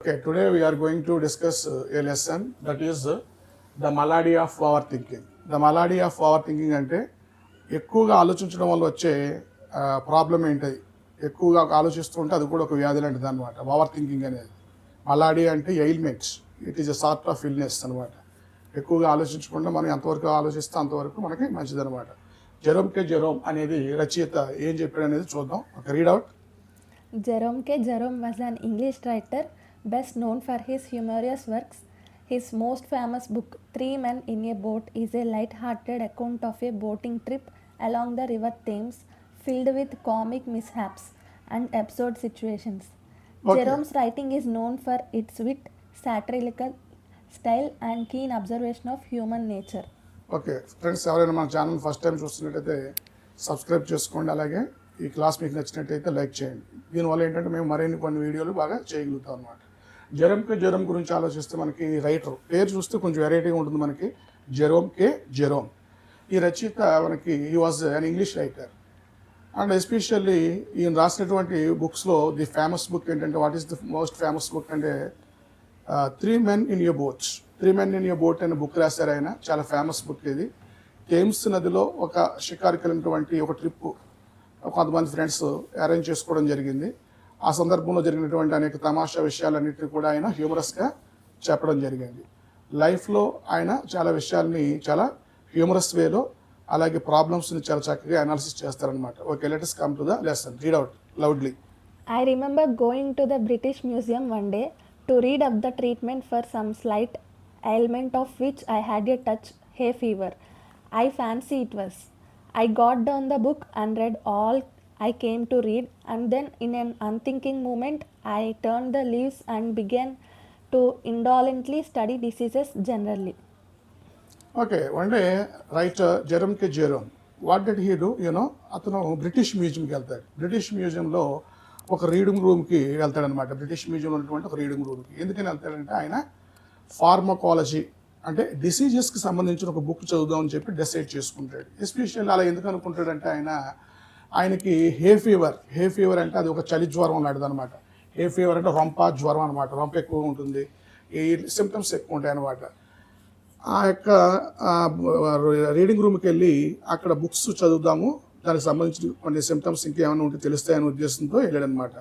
Okay, today we are going to discuss a lesson that is the malady of overthinking. The malady of overthinking అంటే ఎక్కువగా ఆలోచించడం వల్ల వచ్చే problem ఏంటి, ఎక్కువగా ఆలోచిస్తూ ఉంటే అది కూడా ఒక వ్యాధి లాంటిది అనమాట. ఓవర్ థింకింగ్ అనేది మలాడీ అంటే ailments, it is a sort of illness అనమాట. ఎక్కువగా ఆలోచించకుండా మనం ఎంతవరకు ఆలోచిస్తే అంతవరకు మనకి మంచిదనమాట. జెరోమ్ అనేది రచయిత ఏం చెప్పాడు అనేది చూద్దాం. ఒక read out. Jerome was an English writer best known for his humorous works. His most famous book, Three Men in a Boat, is a light-hearted account of a boating trip along the River Thames, filled with comic mishaps and absurd situations. Okay. Jerome's writing is known for its wit, satirical style, and keen observation of human nature. Okay friends, ఎవరైనా మన channel first time చూస్తున్నట్టయితే subscribe చేసుకోండి. అలాగే ఈ class మీకు నచ్చినట్టయితే like చేయండి. దీనివల్ల ఏంటంటే మేము మరిన్ని కొన్ని వీడియోలు బాగా చేయగలుగుతాం అనమాట. జెరోమ్ గురించి ఆలోచిస్తే మనకి రైటర్ పేరు చూస్తే కొంచెం వెరైటీగా ఉంటుంది మనకి. జెరోమ్ ఈ రచయిత మనకి he was an English writer and especially ఈయన రాసినటువంటి బుక్స్లో ది ఫేమస్ బుక్ ఏంటంటే, what is the most famous book అంటే three men in a boat అనే బుక్ రాశారు ఆయన. చాలా ఫేమస్ బుక్ ఇది. థేమ్స్ నదిలో ఒక షికారుకి వెళ్ళినటువంటి ఒక ట్రిప్ కొంతమంది ఫ్రెండ్స్ అరేంజ్ చేసుకోవడం జరిగింది. ఆ సందర్భంలో జరిగినటువంటి అనేక తమాషా విషయాలన్నింటినీ కూడా ఆయన హ్యూమరస్గా చెప్పడం జరిగింది. లైఫ్లో ఆయన చాలా విషయాల్ని చాలా హ్యూమరస్ వేలో, అలాగే ప్రాబ్లమ్స్ని చాలా చక్కగా అనాలిసిస్ చేస్తారనమాట. Okay, let us come to the lesson. Read out loudly. I remember going to the British Museum one day to read up the treatment for some slight ailment of which I had a touch hay fever. I fancy it was. I got down the book and read all I came to read, and then in an unthinking moment I turned the leaves and began to indolently study diseases generally. Okay, one day writer Jerome what did he do అతను British మ్యూజియంకి వెళ్తాడు. British మ్యూజియంలో ఒక reading రూమ్కి వెళ్తాడనమాట. British మ్యూజియంలో ఉన్నటువంటి ఒక reading రూమ్కి ఎందుకని వెళ్తాడంటే, ఆయన ఫార్మకాలజీ అంటే డిసీజెస్కి సంబంధించిన ఒక బుక్ చదువుదామని చెప్పి డిసైడ్ చేసుకుంటాడు. ఎస్పెషల్లీ అలా ఎందుకు అనుకుంటాడంటే, ఆయనకి హే ఫీవర్ అంటే అది ఒక చలి జ్వరం లాంటిది అనమాట. హే ఫీవర్ అంటే రొంప జ్వరం అనమాట. రొంప ఎక్కువ ఉంటుంది, ఈ సిమ్టమ్స్ ఎక్కువ ఉంటాయి అనమాట. ఆ యొక్క రీడింగ్ రూమ్కి వెళ్ళి అక్కడ బుక్స్ చదువుదాము, దానికి సంబంధించిన కొన్ని సిమ్టమ్స్ ఇంకేమైనా ఉంటే తెలుస్తాయనే ఉద్దేశంతో వెళ్ళాడనమాట.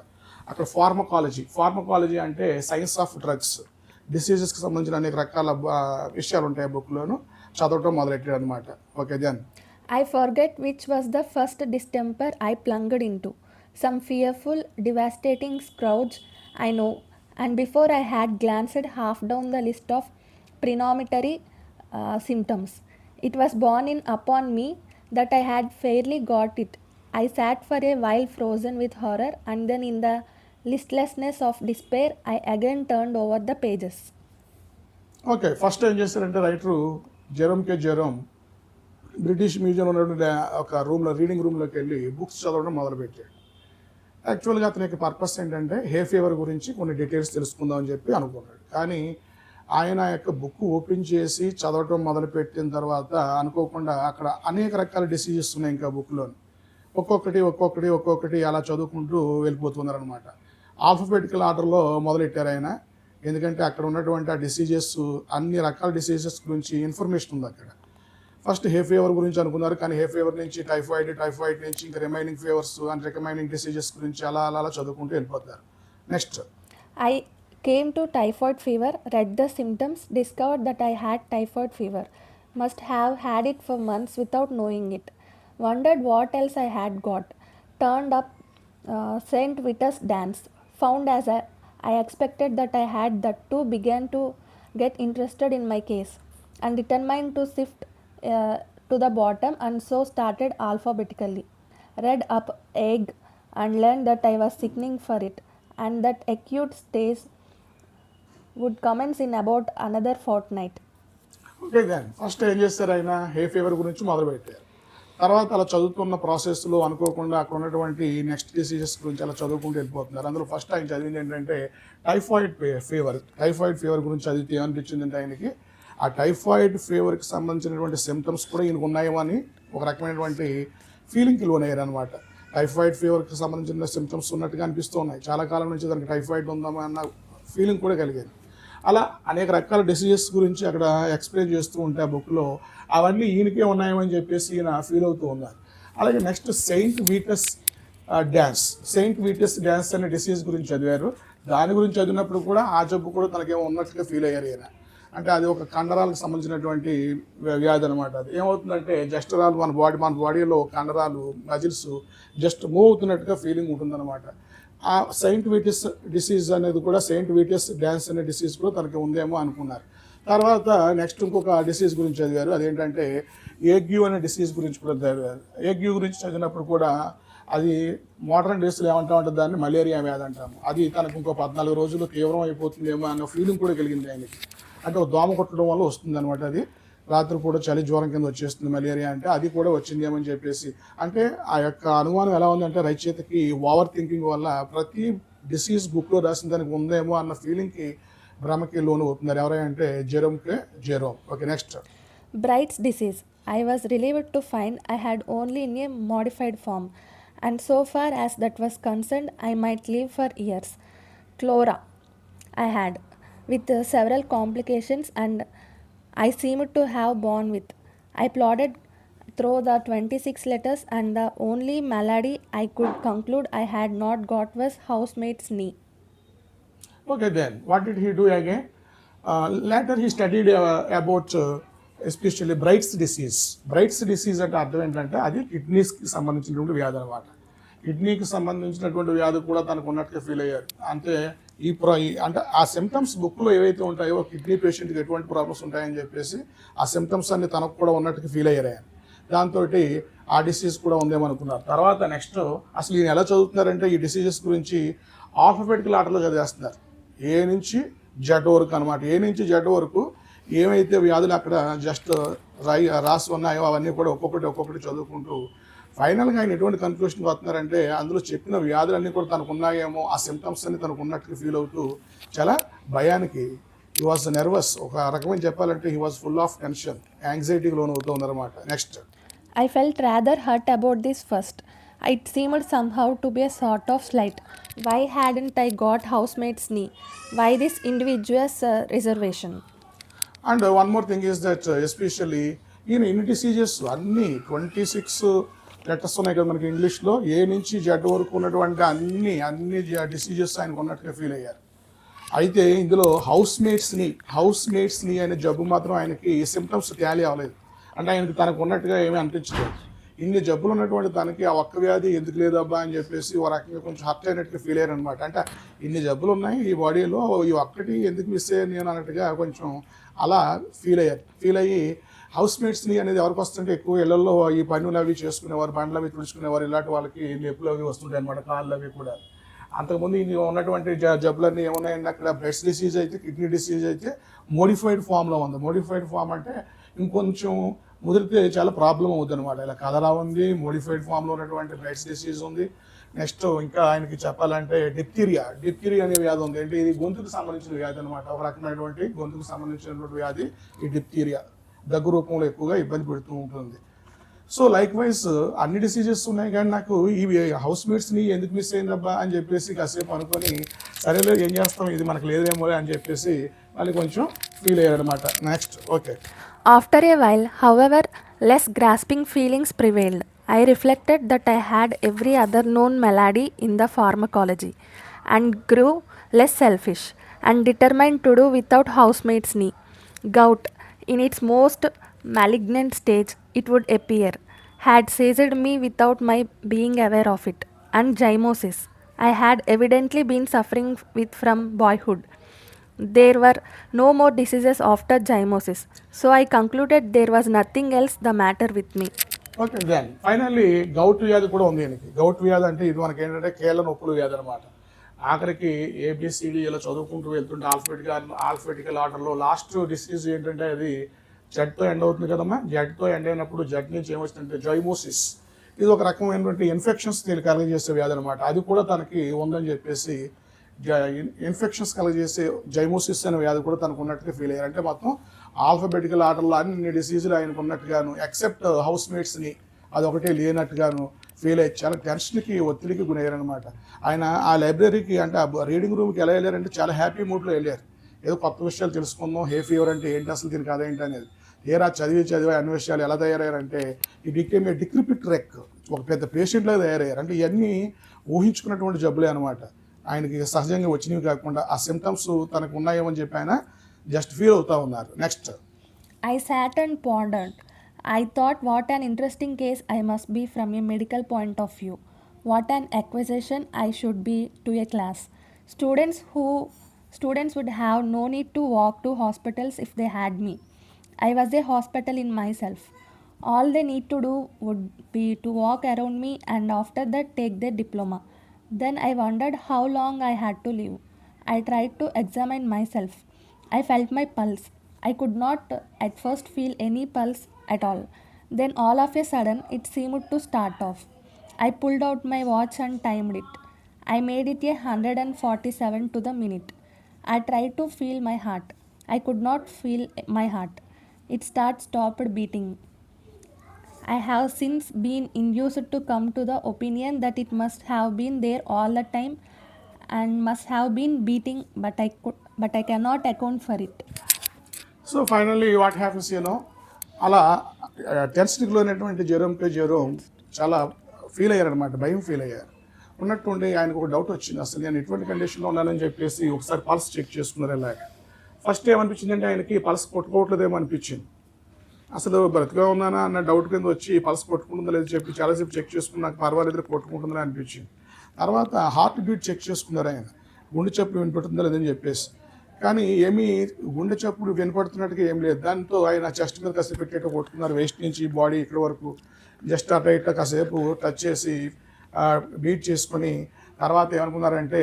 అక్కడ ఫార్మకాలజీ అంటే సైన్స్ ఆఫ్ డ్రగ్స్, డిసీజెస్కి సంబంధించిన అనేక రకాల విషయాలు ఉంటాయి ఆ బుక్లోను. చదవటం మొదలెట్టాడు అనమాట. Okay, then I forget which was the first distemper I plunged into. Some fearful, devastating scourge, I know, and before I had glanced half down the list of premonitory symptoms, it was borne in upon me that I had fairly got it. I sat for a while frozen with horror, and then in the listlessness of despair, I again turned over the pages. Okay, first ఏం చేస్తారంటే writer Jerome British మ్యూజియంలో ఉన్నటువంటి ఒక రూమ్లో, reading రూమ్లోకి వెళ్ళి books చదవడం మొదలుపెట్టాడు. యాక్చువల్గా అతని యొక్క పర్పస్ ఏంటంటే హే ఫీవర్ గురించి కొన్ని డీటెయిల్స్ తెలుసుకుందాం అని చెప్పి అనుకున్నాడు. కానీ ఆయన యొక్క బుక్ ఓపెన్ చేసి చదవటం మొదలుపెట్టిన తర్వాత అనుకోకుండా అక్కడ అనేక రకాల డిసీజెస్ ఉన్నాయి ఇంకా బుక్లో. ఒక్కొక్కటి అలా చదువుకుంటూ వెళ్ళిపోతున్నారనమాట. ఆల్ఫాబెటికల్ ఆర్డర్లో మొదలెట్టారు ఆయన. ఎందుకంటే అక్కడ ఉన్నటువంటి ఆ డిసీజెస్, అన్ని రకాల డిసీజెస్ గురించి ఇన్ఫర్మేషన్ ఉంది అక్కడ. ఫస్ట్ హే ఫీవర్ గురించి అనుకున్నారు, కానీ హే ఫీవర్ నుంచి టైఫాయిడ్ నుంచి ఇంకా remaining fevers and remaining diseases గురించి అలా చదువుకుంటూ వెళ్ళిపోతారు. Next I came to typhoid fever, read the symptoms, discovered that I had typhoid fever, must have had it for months without knowing it, wondered what else I had got, turned up St. Vitus dance, found as I expected that I had that too, began to get interested in my case, and determined to sift to the bottom, and so started alphabetically, read up egg and learned that I was sickening for it, and that acute stage would commence in about another fortnight. Okay, then first ఏం చేస్తారు, ఆయన హే fever గురించి మొదలుపెట్టారు. తర్వాత అలా చదువుతున్న ప్రాసెస్లో అనుకోకుండా అక్కడ ఉన్నటువంటి నెక్స్ట్ డిసీజెస్ గురించి అలా చదువుకుంటూ వెళ్ళిపోతున్నారు. అందులో ఫస్ట్ ఆయన చదివింది ఏంటంటే టైఫాయిడ్ ఫీవర్ గురించి చదివితే ఏమనిపించిందంటే ఆయనకి, ఆ టైఫాయిడ్ ఫీవర్కి సంబంధించినటువంటి సిమ్టమ్స్ కూడా ఈయనకు ఉన్నాయేమో అని ఒక రకమైనటువంటి ఫీలింగ్కి లోనయ్యారు అనమాట. టైఫాయిడ్ ఫీవర్కి సంబంధించిన సిమ్టమ్స్ ఉన్నట్టుగా అనిపిస్తూ ఉన్నాయి. చాలా కాలం నుంచి దానికి టైఫాయిడ్ ఉందామా అన్న ఫీలింగ్ కూడా కలిగేది. అలా అనేక రకాల డిసీజెస్ గురించి అక్కడ ఎక్స్ప్లెయిన్ చేస్తూ ఉంటే ఆ బుక్లో అవన్నీ ఈయనకే ఉన్నాయని చెప్పేసి ఈయన ఫీల్ అవుతూ ఉన్నారు. అలాగే నెక్స్ట్ సెయింట్ వీటస్ డ్యాన్స్ అనే డిసీజ్ గురించి చదివారు. దాని గురించి చదివినప్పుడు కూడా ఆ జబ్బు కూడా తనకేమో ఉన్నట్లుగా ఫీల్ అయ్యారు ఈయన. అంటే అది ఒక కండరాలకు సంబంధించినటువంటి వ్యాధి అనమాట. అది ఏమవుతుందంటే జస్ట్ మన బాడీలో కండరాలు మజిల్స్ జస్ట్ మూవ్ అవుతున్నట్టుగా ఫీలింగ్ ఉంటుందన్నమాట. ఆ సెయింట్ వీటస్ డిసీజ్ అనేది కూడా సెయింట్ వీటస్ డ్యాన్స్ అనే డిసీజ్ కూడా తనకి ఉందేమో అనుకున్నారు. తర్వాత నెక్స్ట్ ఇంకొక డిసీజ్ గురించి చదివారు. అదేంటంటే ఏగ్యూ అనే డిసీజ్ గురించి కూడా చదివారు. ఏగ్యూ గురించి చదివినప్పుడు కూడా అది మోడర్న్ డేస్లో ఏమంటామంటే దాన్ని మలేరియా వ్యాధి అంటాము. అది తనకు ఇంకో 14 రోజుల్లో తీవ్రం అయిపోతుందేమో అన్న ఫీలింగ్ కూడా కలిగింది ఆయనకి. అంటే ఒక దోమ కొట్టడం వల్ల వస్తుంది అనమాట. అది రాత్రి కూడా చలి జ్వరం కింద వచ్చేస్తుంది మలేరియా అంటే, అది కూడా వచ్చిందేమని చెప్పేసి. అంటే ఆ యొక్క అనుమానం ఎలా ఉందంటే రచయితకి ఓవర్ థింకింగ్ వల్ల ప్రతి డిసీజ్ బుక్లో రాసిన దానికి ఉందేమో అన్న ఫీలింగ్కి భ్రమకి లోను అవుతున్నారు. ఎవరంటే Jerome. Okay, next. Bright's disease. I was relieved to find I had only in a modified form, and so far as that was concerned, I might live for years. Chlora. I had, with several complications, and I seemed to have borne with. I plodded through the 26 letters, and the only malady I could conclude I had not got was housemate's knee. Okay, then what did he do again? Later he studied about especially Bright's disease అంటే అర్థం ఏంటంటే అది కిడ్నీస్కి సంబంధించినటువంటి వ్యాధి అనమాట. కిడ్నీకి సంబంధించినటువంటి వ్యాధి కూడా తనకు ఉన్నట్టుగా ఫీల్ అయ్యారు. అంటే అంటే ఆ సిమ్టమ్స్ బుక్లో ఏవైతే ఉంటాయో కిడ్నీ పేషెంట్కి ఎటువంటి ప్రాబ్లమ్స్ ఉంటాయని చెప్పేసి ఆ సిమ్టమ్స్ అన్ని తనకు కూడా ఉన్నట్టుగా ఫీల్ అయ్యారు ఆయన. దాంతో ఆ డిసీజ్ కూడా ఉందేమనుకున్నారు. తర్వాత నెక్స్ట్ అసలు ఈయన ఎలా చదువుతున్నారంటే ఈ డిసీజెస్ గురించి ఆల్ఫాబెటికల్ ఆర్డర్లో చదివేస్తున్నారు. ఏ నుంచి జెడ్ వరకు అనమాట. ఏ నుంచి జెడ్ వరకు ఏమైతే వ్యాధులు అక్కడ జస్ట్ రాసి ఉన్నాయో అవన్నీ కూడా ఒక్కొక్కటి చదువుకుంటూ ఫైనల్గా ఆయన ఎటువంటి కన్క్లూషన్కి వస్తున్నారంటే అందులో చెప్పిన వ్యాధులన్నీ కూడా తనకు ఉన్నాయేమో, ఆ సిమ్టమ్స్ అన్ని తనకు ఉన్నట్లు ఫీల్ అవుతూ చాలా భయానికి హీ వాజ్ నర్వస్. ఒక రకమైన చెప్పాలంటే he was full of tension, యాంగ్జైటీకి లోన్ అవుతూ ఉందన్నమాట. Next. I felt rather hurt about this first. It seemed somehow to be a sort of slight. Why hadn't I got housemate's knee? Why this individual's reservation? And one more thing is that especially ఈయన ఇన్ని diseases అన్నీ 26 letters ఉన్నాయి కదా మనకి ఇంగ్లీష్లో. ఏ నుంచి Z వరకు ఉన్నటువంటి అన్ని డిసీజెస్ ఆయనకు ఉన్నట్టుగా ఫీల్ అయ్యారు. అయితే ఇందులో హౌస్మేట్స్ నీ అనే జబ్బు మాత్రం ఆయనకి సిమ్టమ్స్ టాలీ అవ్వలేదు. అంటే ఆయనకి తనకు ఉన్నట్టుగా ఏమీ అనిపించలేదు. ఇన్ని జబ్బులు ఉన్నటువంటి తనకి ఆ ఒక్క వ్యాధి ఎందుకు లేదబ్బా అని చెప్పేసి ఓ రకంగా కొంచెం హర్ట్ అయినట్టుగా ఫీల్ అయ్యారు అనమాట. అంటే ఇన్ని జబ్బులు ఉన్నాయి ఈ బాడీలో, ఈ ఒక్కటి ఎందుకు మిస్ అయ్యాను నేను అన్నట్టుగా కొంచెం అలా ఫీల్ అయ్యి హౌస్మేట్స్ని అనేది ఎవరికి వస్తుంటే ఎక్కువ ఇళ్లలో ఈ పనులు అవి చేసుకునేవారు, బండ్లు అవి తుడుచుకునేవారు, ఇలాంటి వాళ్ళకి నొప్పులు అవి వస్తుంటాయి అనమాట, కాళ్ళు అవి కూడా. అంతకుముందు ఇది ఉన్నటువంటి జబ్బులన్నీ ఏమున్నాయండి అక్కడ బ్రెస్ట్ డిసీజ్ అయితే, కిడ్నీ డిసీజ్ అయితే మోడిఫైడ్ ఫామ్లో ఉంది. మోడిఫైడ్ ఫామ్ అంటే ఇంకొంచెం ముదిరితే చాలా ప్రాబ్లం అవుతుంది అనమాట. ఇలా కలరా ఉంది, మోడిఫైడ్ ఫామ్లో ఉన్నటువంటి బ్రెస్ట్ డిసీజ్ ఉంది. నెక్స్ట్ ఇంకా ఆయనకి చెప్పాలంటే డిప్తీరియా అనే వ్యాధి ఉంది. అంటే ఇది గొంతుకు సంబంధించిన వ్యాధి అనమాట. ఒక రకమైనటువంటి గొంతుకు సంబంధించినటువంటి వ్యాధి ఈ డిప్తీరియా. దగ్గు రూపంలో ఎక్కువగా ఇబ్బంది పెడుతూ ఉంటుంది. సో లైక్ వైజ్ అన్ని డిసీజెస్ ఉన్నాయి కానీ నాకు ఈ హౌస్మేట్స్ని ఎందుకు మిస్ అయిందబ్బా అని చెప్పేసి కాసేపు అనుకొని సరేలే ఏం చేస్తాం ఇది మనకు లేదేమో అని చెప్పేసి మళ్ళీ కొంచెం ఫీల్ అయ్యాడు అనమాట. Next. Okay. After a while, however, less grasping feelings prevailed. I reflected that I had every other known malady in the pharmacology, and grew less selfish, and determined to do without housemate's knee. Gout, in its most malignant stage, it would appear, had seized me without my being aware of it, and zymosis I had evidently been suffering with from boyhood. There were no more diseases after zymosis, so I concluded there was nothing else the matter with me. Okay. Then finally gout వ్యాధి కూడా ఉంది ఈయనకి. Govt వ్యాధి అంటే ఇది మనకి ఏంటంటే కీళ్ళ నొప్పులు వ్యాధి అనమాట. ఆఖరికి ఏబిసిడి ఇలా చదువుకుంటూ వెళ్తుంటే ఆల్ఫబెటికల్ ఆర్డర్లో లాస్ట్ డిసీజ్ ఏంటంటే అది జెడ్తో ఎండ్ అవుతుంది కదమ్మా. జెడ్తో ఎండ్ అయినప్పుడు జెడ్ నుంచి ఏమొస్తుందంటే జైమోసిస్. ఇది ఒక రకమైనటువంటి ఇన్ఫెక్షన్స్ కలగజేసే వ్యాధి అనమాట. అది కూడా తనకి ఉందని చెప్పేసి ఇన్ఫెక్షన్స్ కలగజేసే జైమోసిస్ అనే వ్యాధి కూడా తనకు ఉన్నట్టుగా ఫీల్ అయ్యారు. అంటే మొత్తం ఆల్ఫబెటికల్ ఆర్డర్లో అన్ని డిసీజులు ఆయనకు ఉన్నట్టుగాను ఎక్సెప్ట్ హౌస్మేట్స్ని అదొకటే లేనట్టుగాను ఫీల్ అయ్యి చాలా టెన్షన్కి ఒత్తిడికి గురయ్యారనమాట. ఆయన ఆ లైబ్రరీకి అంటే ఆ రీడింగ్ రూమ్కి ఎలా వెళ్ళారంటే చాలా హ్యాపీ మూడ్లో వెళ్ళారు. ఏదో కొత్త విషయాలు తెలుసుకుందాం, హే ఫీవర్ అంటే ఏంటి, అసలు దీనికి అదేంటి అనేది. ఏరా చదివి అన్ని విషయాలు ఎలా తయారయ్యారంటే ఈ బికేమ్ ఏ డిక్రిపిట్ రెక్, ఒక పెద్ద పేషెంట్లాగా తయారయ్యారు. అంటే ఇవన్నీ ఊహించుకున్నటువంటి జబ్బులే అనమాట. ఆయనకి సహజంగా వచ్చినవి కాకుండా ఆ సిమ్టమ్స్ తనకు ఉన్నాయేమని చెప్పి ఆయన జస్ట్ ఫీల్ అవుతూ ఉన్నారు. Next, I sat and pondered. I thought what an interesting case I must be from a medical point of view. What an acquisition I should be to a class. Students would have no need to walk to hospitals if they had me. I was a hospital in myself. All they need to do would be to walk around me and after that take their diploma. Then I wondered how long I had to live. I tried to examine myself. I felt my pulse. I could not at first feel any pulse at all. Then all of a sudden it seemed to start off. I pulled out my watch and timed it. I made it 147 to the minute. I tried to feel my heart. I could not feel my heart. It stopped beating. I have since been induced to come to the opinion that it must have been there all the time and must have been beating, but I cannot account for it. So finally what happens అలా టెన్షన్కి లోనటువంటి Jerome చాలా feel అయ్యారనమాట, భయం feel అయ్యారు. ఉన్నట్టుండి ఆయనకు ఒక doubt వచ్చింది, అసలు నేను ఎటువంటి కండిషన్లో ఉన్నానని చెప్పేసి ఒకసారి పల్స్ చెక్ చేసుకున్నారు. ఇలాగ ఫస్ట్ ఏమనిపించిందంటే ఆయనకి పల్స్ కొట్టుకోవట్లేదేమో అనిపించింది. అసలు బ్రతిగా ఉన్నానా అన్న డౌట్ కింద వచ్చి పల్స్ కొట్టుకుంటుందా లేదో చెప్పి చాలాసేపు చెక్ చేసుకున్నాక పర్వాలేదు కొట్టుకుంటుందని అనిపించింది. తర్వాత హార్ట్ బీట్ చెక్ చేసుకున్నారు ఆయన, గుండె చప్పుడు వినపడుతుందా లేదని చెప్పేసి. కానీ ఏమీ గుండె చప్పుడు వినపడుతున్నట్టుగా ఏం లేదు. దాంతో ఆయన చెస్ట్ మీద కాసేపు పెట్టేట్టు కొట్టుకున్నారు, వేస్ట్ నుంచి బాడీ ఇక్కడ వరకు జస్ట్ అట్లా ఇట్లా కాసేపు టచ్ చేసి బీట్ చేసుకొని తర్వాత ఏమనుకున్నారంటే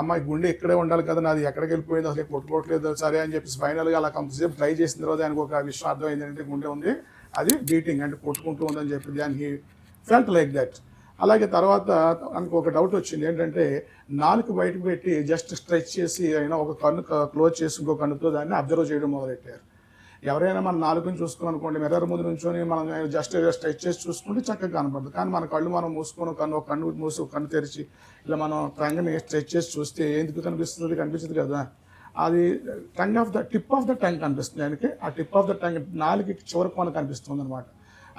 అమ్మాయి గుండె ఇక్కడే ఉండాలి కదా, నాది ఎక్కడికి వెళ్ళిపోయింది అసలు కొట్టుకోవట్లేదు సరే అని చెప్పేసి ఫైనల్గా అలా కొంతసేపు ట్రై చేసిన తర్వాత ఆయనకు ఒక విషయం అర్థమైంది ఏంటంటే గుండె ఉంది, అది బీటింగ్ అంటే కొట్టుకుంటూ ఉందని చెప్పి దానికి ఫెల్ట్ లైక్ దట్. అలాగే తర్వాత మనకు ఒక డౌట్ వచ్చింది ఏంటంటే నాలుగు బయటకు పెట్టి జస్ట్ స్ట్రెచ్ చేసి అయినా ఒక కన్ను క్లోజ్ చేసి ఇంకో కన్నుతో దాన్ని అబ్జర్వ్ చేయడం మొదలెట్టారు. ఎవరైనా మన నాలుగుని చూసుకోవాలనుకోండి, మిర్రర్ ముందు నుంచొని మనం జస్ట్ స్ట్రెచ్ చేసి చూసుకుంటే చక్కగా కనపడదు. కానీ మన కళ్ళు మనం మూసుకొని ఒక కన్ను మూసి ఒక కన్ను తెరిచి ఇలా మనం టంగ్ని స్ట్రెచ్ చేసి చూస్తే ఎందుకు కనిపిస్తుంది, కనిపిస్తుంది కదా. అది టిప్ ఆఫ్ ద టంగ్ కనిపిస్తుంది ఆయనకి. ఆ టిప్ ఆఫ్ ద టంగ్ నాలుగు చివరికి మనకు కనిపిస్తుంది అనమాట.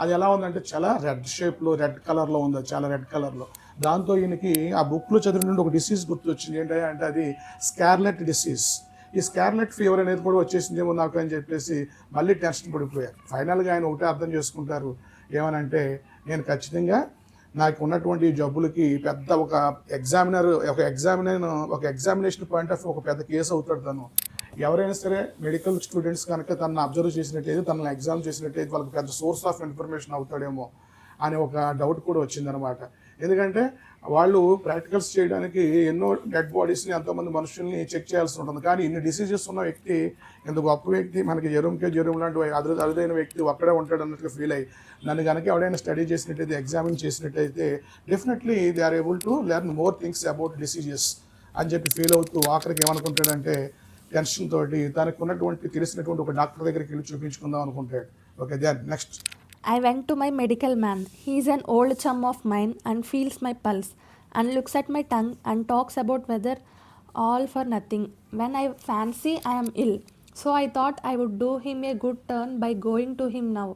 అది ఎలా ఉందంటే చాలా రెడ్ షేప్లో రెడ్ కలర్లో ఉంది, చాలా రెడ్ కలర్లో. దాంతో ఈయనకి ఆ బుక్లో చదివిన నుండి ఒక డిసీజ్ గుర్తొచ్చింది. ఏంటంటే అది స్కార్లెట్ డిసీజ్. ఈ స్కార్లెట్ ఫీవర్ అనేది కూడా వచ్చేసిందేమో నాకు అని చెప్పేసి మళ్ళీ టెన్షన్ పడిపోయారు. ఫైనల్గా ఆయన ఒకటే అర్థం చేసుకుంటారు, ఏమనంటే నేను ఖచ్చితంగా నాకు ఉన్నటువంటి జబ్బులకి పెద్ద ఒక ఎగ్జామినేషన్ పాయింట్ ఆఫ్ ఒక పెద్ద కేసు అవుతాడు తను. ఎవరైనా సరే మెడికల్ స్టూడెంట్స్ కనుక తనను అబ్జర్వ్ చేసినట్టయితే, తనను ఎగ్జామ్ చేసినట్టయితే వాళ్ళకి పెద్ద సోర్స్ ఆఫ్ ఇన్ఫర్మేషన్ అవుతాడేమో అనే ఒక డౌట్ కూడా వచ్చిందనమాట. ఎందుకంటే వాళ్ళు ప్రాక్టికల్స్ చేయడానికి ఎన్నో డెడ్ బాడీస్ని ఎంతోమంది మనుషుల్ని చెక్ చేయాల్సి ఉంటుంది. కానీ ఇన్ని డిసీజెస్ ఉన్న వ్యక్తి, ఇంత గొప్ప వ్యక్తి, మనకి జెరోమ్ లాంటి అరుదైన వ్యక్తి ఒక్కడే ఉంటాడు అన్నట్టుగా ఫీల్ అయ్యి నన్ను కనుక ఎవడైనా స్టడీ చేసినట్టయితే, ఎగ్జామిన్ చేసినట్టయితే definitely they are able to learn more things about diseases అని చెప్పి ఫీల్ అవుతూ ఆఖరికి ఏమనుకుంటాడంటే టెన్షన్ తోటి తనకు ఉన్నటువంటి తెలిసినటువంటి ఒక డాక్టర్ దగ్గరికి వెళ్ళి చూపించుకుందాం అనుకుంటాడు. Okay, then next. I went to my medical man. He is an old chum of mine and feels my pulse and looks at my tongue and talks about weather all for nothing when I fancy I am ill. So I thought I would do him a good turn by going to him now.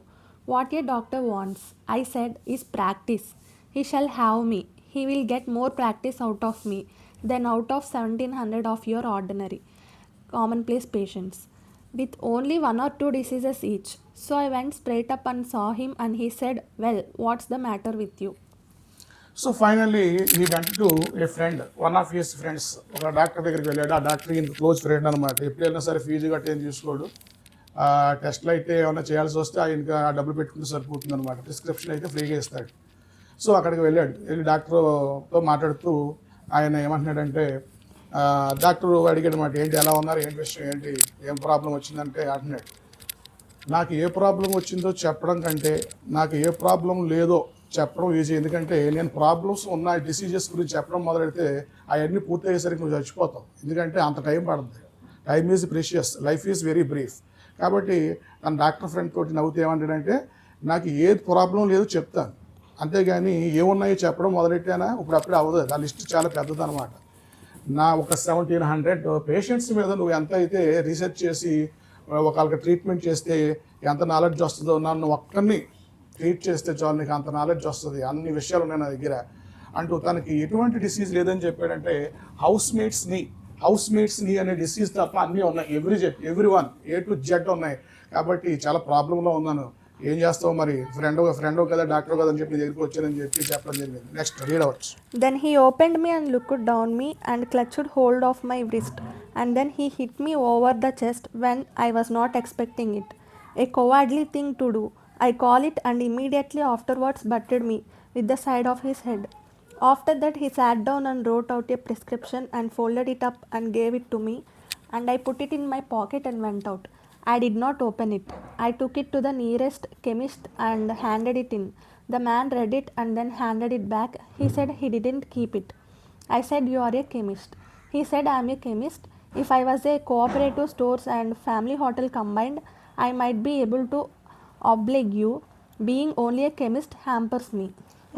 What a doctor wants, I said, is practice. He shall have me. He will get more practice out of me than out of 1700 of your ordinary commonplace patients with only 1 or 2 diseases each. So I went straight up and saw him and he said, well, what's the matter with you? So finally he went to A friend, one of his friends. ఒక doctor దగ్గరికి వెళ్ళాడు. ఆ doctor ఈయన close friend అనమాట. ఎప్పుడైనా సరే fee గట్ట ఏం తీసుకోడు. టెస్ట్లు అయితే ఏమైనా చేయాల్సి వస్తే ఆయనకి ఆ డబ్బులు పెట్టుకుంటే సరిపోతుంది అనమాట. ప్రిస్క్రిప్షన్ అయితే ఫ్రీగా ఇస్తాడు. సో అక్కడికి వెళ్ళాడు. వెళ్ళి డాక్టర్తో మాట్లాడుతూ ఆయన ఏమంటున్నాడంటే, డాక్టర్ అడిగాడు అనమాట, ఏంటి ఎలా ఉన్నారు, ఏంటి విషయం, ఏంటి ఏం ప్రాబ్లం వచ్చిందంటే అంటున్నాడు, నాకు ఏ ప్రాబ్లం వచ్చిందో చెప్పడం కంటే నాకు ఏ ప్రాబ్లం లేదో చెప్పడం ఈజీ. ఎందుకంటే నేను ప్రాబ్లమ్స్ ఉన్న డిసీజెస్ గురించి చెప్పడం మొదలెడితే అవన్నీ పూర్తయ్యేసరికి నువ్వు చచ్చిపోతావు. ఎందుకంటే అంత టైం పడుతుంది. Time is precious, life is very brief. కాబట్టి తన డాక్టర్ ఫ్రెండ్ తోటి నవ్వుతూ ఏమంటాడంటే, నాకు ఏ ప్రాబ్లం లేదో చెప్తాను, అంతేగాని ఏమున్నాయో చెప్పడం మొదలెట్టానా ఇప్పుడప్పుడే అవ్వదు. ఆ లిస్ట్ చాలా పెద్దదన్నమాట. నా ఒక 1700 పేషెంట్స్ మీద నువ్వు ఎంత అయితే రీసెర్చ్ చేసి ఒకళ్ళకి ట్రీట్మెంట్ చేస్తే ఎంత నాలెడ్జ్ వస్తుందో, నన్ను ఒక్కరిని ట్రీట్ చేస్తే చాలు నీకు అంత నాలెడ్జ్ వస్తుంది, అన్ని విషయాలు ఉన్నాయి నా దగ్గర అంటూ తనకి ఎటువంటి డిసీజ్ లేదని చెప్పాడంటే హౌస్ మేట్స్ నీ అనే డిసీజ్ తప్ప అన్నీ ఉన్నాయి. Every one A to Z ఉన్నాయి. కాబట్టి చాలా ప్రాబ్లంలో ఉన్నాను, ఏం చేస్తావు మరి, ఫ్రెండ్ కదా డాక్టర్ కదా అని చెప్పి నీ దగ్గరికి వచ్చానని చెప్పి చెప్పడం జరిగింది. Next read hours. Then he opened me and looked down me and clutched hold of my wrist, and then he hit me over the chest when I was not expecting it. A cowardly thing to do, I call it, and immediately afterwards butted me with the side of his head. After that he sat down and wrote out a prescription and folded it up and gave it to me, and I put it in my pocket and went out. I did not open it. I took it to the nearest chemist and handed it in. The man read it and then handed it back. He said he didn't keep it. I said, "You are a chemist." He said, "I am a chemist. If I was a cooperative stores and family hotel combined, I might be able to oblige you. Being only a chemist hampers me."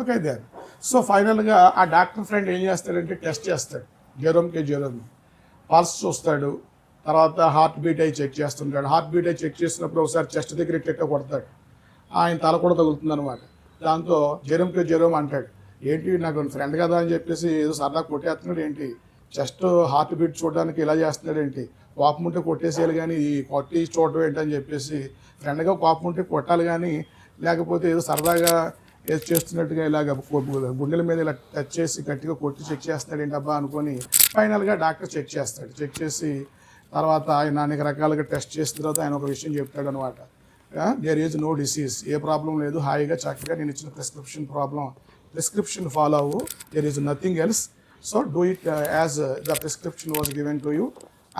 Okay then. So ఫైనల్గా ఆ doctor friend ఏం చేస్తాడంటే test చేస్తాడు. జ్వరం pulse చూస్తాడు, తర్వాత heart beat అయి check చేస్తుంటాడు. హార్ట్ బీట్ అయి చెక్ చేసినప్పుడు ఒకసారి చెస్ట్ దగ్గర ఇట్ట కొడతాడు, ఆయన తల కూడా తగులుతుంది అనమాట. దాంతో జ్వరం అంటాడు. ఏంటి నాకు ఫ్రెండ్ కదా అని చెప్పేసి ఏదో సరదా కొట్టేస్తున్నాడు ఏంటి, చెస్ట్ హార్ట్ బీట్ చూడడానికి ఇలా చేస్తున్నాడు ఏంటి, కోపం ఉంటే కొట్టేసేయాలి కానీ ఈ కొట్టి చూడటం ఏంటి అని చెప్పేసి ఫ్రెండ్గా కోపం ఉంటే కొట్టాలి కానీ, లేకపోతే ఏదో సరదాగా ఏదో చేస్తున్నట్టుగా ఇలాగ గుండెల మీద ఇలా టచ్ చేసి గట్టిగా కొట్టి చెక్ చేస్తున్నాడు ఏంటి అబ్బా అనుకొని ఫైనల్గా డాక్టర్ చెక్ చేస్తాడు. చెక్ చేసి తర్వాత ఆయన అనేక రకాలుగా టెస్ట్ చేసిన తర్వాత ఆయన ఒక విషయం చెప్తాడు అనమాట. దేర్ ఈజ్ నో డిసీజ్, ఏ ప్రాబ్లం లేదు, హాయిగా చక్కగా నేను ఇచ్చిన ప్రిస్క్రిప్షన్ ఫాలో అవ్వు, there is nothing else, so do it as the prescription was given to you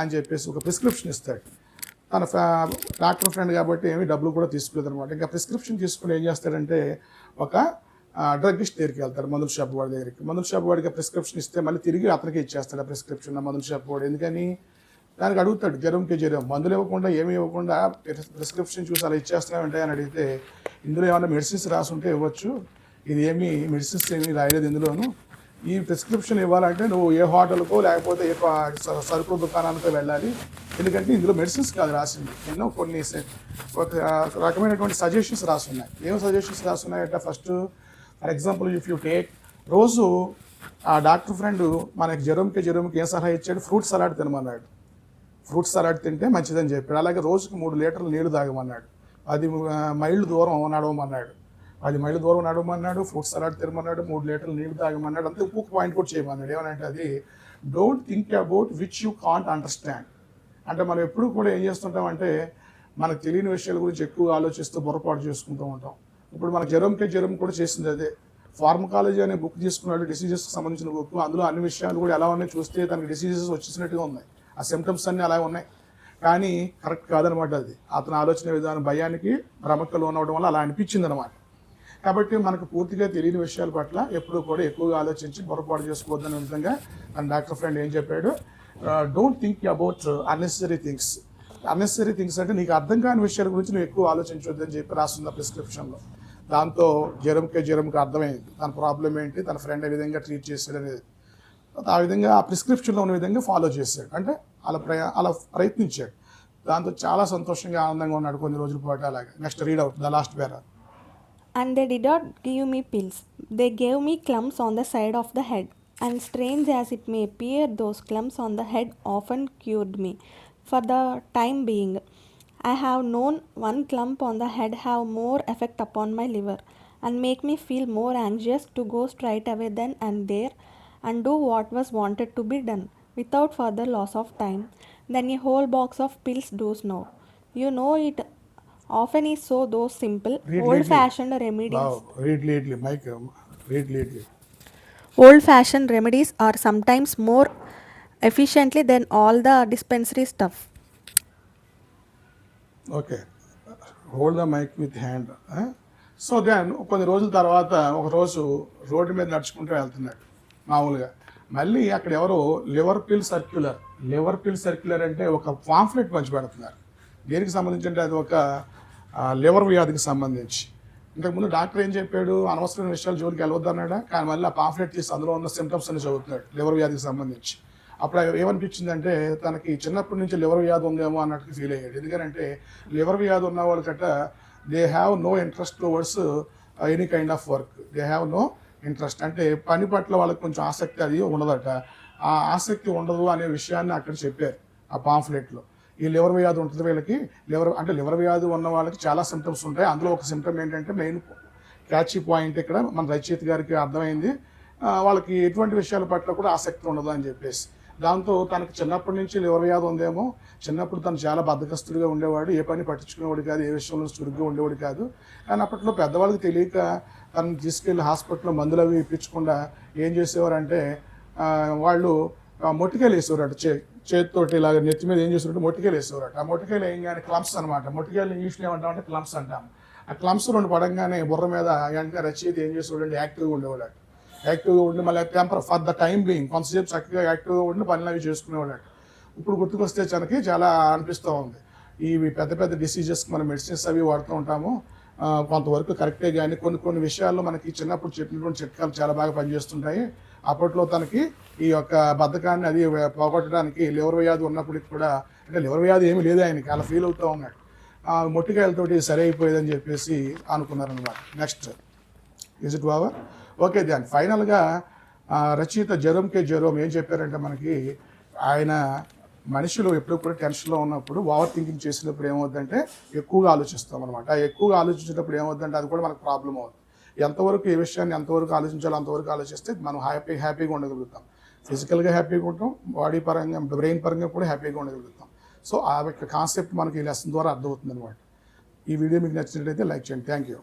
అని చెప్పేసి ఒక ప్రిస్క్రిప్షన్ ఇస్తాడు. తన డాక్టర్ ఫ్రెండ్ కాబట్టి ఏమీ డబ్బులు కూడా తీసుకోలేదు అనమాట. ఇంకా ప్రిస్క్రిప్షన్ తీసుకుని ఏం చేస్తాడంటే ఒక డ్రగ్గిస్ట్ దగ్గరికి వెళ్తాడు, మందుల షాప్ వాడి దగ్గరికి. మందుల షాప్ వాడికి ప్రిస్క్రిప్షన్ ఇస్తే మళ్ళీ తిరిగి అతనికి ఇచ్చేస్తాడు ఆ ప్రిస్క్రిప్షన్ మందుల షాప్ వాడు. ఎందుకని దానికి అడుగుతాడు, జ్వరం మందులు ఇవ్వకుండా ఏమీ ఇవ్వకుండా ప్రిస్క్రిప్షన్ చూసి అలా ఇచ్చేస్తున్నామంటే అని అడిగితే, ఇందులో ఏమైనా మెడిసిన్స్ రాసుంటే ఇవ్వచ్చు, ఇది ఏమీ మెడిసిన్స్ ఏమీ రాయలేదు ఇందులోను, ఈ ప్రిస్క్రిప్షన్ ఇవ్వాలంటే నువ్వు ఏ హోటల్కో లేకపోతే ఏ సరుకుల దుకాణానికో వెళ్ళాలి, ఎందుకంటే ఇందులో మెడిసిన్స్ కాదు రాసింది, ఎన్నో కొన్ని ఒక రకమైనటువంటి సజెషన్స్ రాసున్నాయి. ఏం సజెషన్స్ రాసున్నాయంటే, first for example if you take, రోజు ఆ డాక్టర్ ఫ్రెండ్ మనకి జ్వరంకి ఏం సలహా ఇచ్చాడు, ఫ్రూట్ సలాడ్ తినమన్నాడు. ఫ్రూట్ సలాడ్ తింటే మంచిదని చెప్పాడు. అలాగే రోజుకి 3 లీటర్లు నీళ్లు తాగమన్నాడు. 10 మైళ్ళు దూరం నడవమన్నాడు. 10 మైళ్ళు దూరం నడవమన్నాడు. Fruit salad తినమన్నాడు. 3 లీటర్లు నీళ్లు తాగమన్నాడు. అంతే ఇంకొక పాయింట్ కూడా చేయమన్నాడు. ఏమనంటే అది don't think about which you can't understand. అంటే మనం ఎప్పుడు కూడా ఏం చేస్తుంటామంటే మనకు తెలియని విషయాల గురించి ఎక్కువ ఆలోచిస్తూ పొరపాటు చేసుకుంటూ ఉంటాం. ఇప్పుడు మన జ్వరం కూడా చేసింది అదే. ఫార్మకాలజీ అనే బుక్ తీసుకున్నాడు, డిసీజెస్కి సంబంధించిన బుక్. అందులో అన్ని విషయాలు కూడా ఎలా ఉన్నాయి చూస్తే తనకి డిసీజెస్ వచ్చేసినట్టుగా ఉన్నాయి, ఆ సిమ్టమ్స్ అన్నీ అలా ఉన్నాయి. కానీ కరెక్ట్ కాదనమాట అది. అతను ఆలోచన విధానం భయానికి భ్రమకు లోనవడం వల్ల అలా అనిపించింది అనమాట. కాబట్టి మనకు పూర్తిగా తెలియని విషయాల పట్ల ఎప్పుడూ కూడా ఎక్కువగా ఆలోచించి పొరపాటు చేసుకోవద్దనే విధంగా మన డాక్టర్ ఫ్రెండ్ ఏం చెప్పాడు, don't think about unnecessary things. Unnecessary things అంటే నీకు అర్థం కాని విషయాల గురించి నువ్వు ఎక్కువ ఆలోచించవద్దని చెప్పి రాస్తుంది ప్రిస్క్రిప్షన్లో. దాంతో జ్వరంకి అర్థమైంది తన ప్రాబ్లం ఏంటి, తన ఫ్రెండ్ ఏ విధంగా ట్రీట్ చేశాడు అనేది. ఆ విధంగా ఆ ప్రిస్క్రిప్షన్లో ఉన్న విధంగా ఫాలో చేశాడు, అంటే అలా ప్రయత్నించాడు. దాంతో చాలా సంతోషంగా ఆనందంగా ఉన్నాడు కొన్ని రోజుల పాటు. అలాగే next read out the last para. And they did not give me pills. They gave me clumps on the side of the head. And strange as it may appear, those clumps on the head often cured me for the time being. I have known one clump on the head have more effect upon my liver and make me feel more anxious to go straight away then and there and do what was wanted to be done without further loss of time than a whole box of pills does now. You know it often is so those simple old-fashioned remedies. Wow, read lately, Mike. Read lately. Old-fashioned remedies are sometimes more efficiently than all the dispensary stuff. Okay, hold the mic with hand. So then కొన్ని రోజుల తర్వాత ఒకరోజు road మీద నడుచుకుంటూ వెళ్తున్నాడు మామూలుగా. మళ్ళీ అక్కడ ఎవరో లివర్ పిల్ సర్క్యులర్ అంటే ఒక పాంఫ్లెట్ పంచి పెడుతున్నారు. దేనికి సంబంధించి అంటే అది ఒక లివర్ వ్యాధికి సంబంధించి. ఇంతకుముందు డాక్టర్ ఏం చెప్పాడు, అనవసరమైన విషయాలు జోలికి వెళ్ళవద్దు అన్నాడా, కానీ మళ్ళీ ఆ పాంఫ్లెట్ తీసి అందులో ఉన్న సిమ్టమ్స్ అని చదువుతున్నాడు లివర్ వ్యాధికి సంబంధించి. అప్పుడు ఏమనిపించిందంటే తనకి చిన్నప్పటి నుంచి లివర్ వ్యాధి ఉందేమో అన్నట్టు ఫీల్ అయ్యాడు. ఎందుకంటే లివర్ వ్యాధి ఉన్న వాళ్ళకట they have no interest towards any kind of work. They have no interest అంటే పని పట్ల వాళ్ళకి కొంచెం ఆసక్తి అది ఉండదట. ఆ ఆసక్తి ఉండదు అనే విషయాన్ని అక్కడ చెప్పారు ఆ పాంఫ్లెట్లో. ఈ లివర్ వ్యాధి ఉంటుంది వీళ్ళకి, లివర్ వ్యాధి ఉన్న వాళ్ళకి చాలా సిమ్టమ్స్ ఉంటాయి. అందులో ఒక సిమ్టమ్ ఏంటంటే మెయిన్ క్యాచీ పాయింట్ ఇక్కడ మన రచయిత గారికి అర్థమైంది, వాళ్ళకి ఎటువంటి విషయాల పట్ల కూడా ఆసక్తి ఉండదు అని చెప్పేసి. దాంతో తనకు చిన్నప్పటి నుంచి లివర్ వ్యాధి ఉందేమో, చిన్నప్పుడు తను చాలా బద్ధకస్తుడిగా ఉండేవాడు, ఏ పని పట్టించుకునేవాడు కాదు, ఏ విషయంలో చురుగ్గా ఉండేవాడు కాదు. కానీ అప్పట్లో పెద్దవాళ్ళకి తెలియక తనని తీసుకెళ్ళి హాస్పిటల్లో మందులు అవి ఇప్పించకుండా ఏం చేసేవారంటే వాళ్ళు మొట్టికాయలు వేసేవారట, చేతితోటి ఇలాగ నెత్తి మీద ఏం చేసేవారంటే మొట్టికాయలు వేసేవారట. ఆ మొట్టికాయలు వేయగానే క్లమ్స్ అనమాట, మొట్టికాయలు ఇంగ్లీష్లో ఏమంటామంటే క్లమ్స్ అంటాం. ఆ క్లమ్స్ రెండు పడంగానే బుర్ర మీద వెంటనే రచయిత ఏం చేసేవాడంటే యాక్టివ్గా ఉండేవాడు. యాక్టివ్గా ఉండి మళ్ళీ ఫర్ ద టైం బీయింగ్ కొంతసేపు చక్కగా యాక్టివ్గా ఉండి పనులు అవి చేసుకునేవాడు. ఇప్పుడు గుర్తుకొస్తే తనకి చాలా అనిపిస్తూ ఉంది, ఇవి పెద్ద పెద్ద డిసీజెస్కి మనం మెడిసిన్స్ అవి వాడుతూ ఉంటాము, కొంతవరకు కరెక్టే, కానీ కొన్ని విషయాల్లో మనకి చిన్నప్పుడు చెప్పినటువంటి చిట్కాలు చాలా బాగా పనిచేస్తుంటాయి. అప్పట్లో తనకి ఈ యొక్క బద్ధకాన్ని అది పోగొట్టడానికి లివర్ వ్యాధి ఉన్నప్పటికి కూడా, అంటే లివర్ వ్యాధి ఏమీ లేదు ఆయనకి, అలా ఫీల్ అవుతూ ఉన్నాడు. మొట్టికాయలతోటి సరి అయిపోయేదని చెప్పేసి అనుకున్నారనమాట. Next is it over? Okay దాని ఫైనల్గా రచయిత జెరోమ్ ఏం చెప్పారంటే మనకి, ఆయన మనుషులు ఎప్పుడు కూడా టెన్షన్లో ఉన్నప్పుడు ఓవర్ థింకింగ్ చేసినప్పుడు ఏమవుతుందంటే ఎక్కువగా ఆలోచిస్తాం అనమాట. ఎక్కువగా ఆలోచించినప్పుడు ఏమవుతుందంటే అది కూడా మనకు ప్రాబ్లం అవుతుంది. ఎంతవరకు ఏ విషయాన్ని ఎంతవరకు ఆలోచించాలో అంతవరకు ఆలోచిస్తే మనం హ్యాపీగా ఉండగలుగుతాం. ఫిజికల్గా హ్యాపీగా ఉంటాం, బాడీ పరంగా బ్రెయిన్ పరంగా కూడా హ్యాపీగా ఉండగలుగుతాం. సో ఆ యొక్క కాన్సెప్ట్ మనకి ఈ లెసన్ ద్వారా అర్థమవుతుంది అనమాట. ఈ వీడియో మీకు నచ్చినట్లయితే లైక్ చేయండి. Thank you.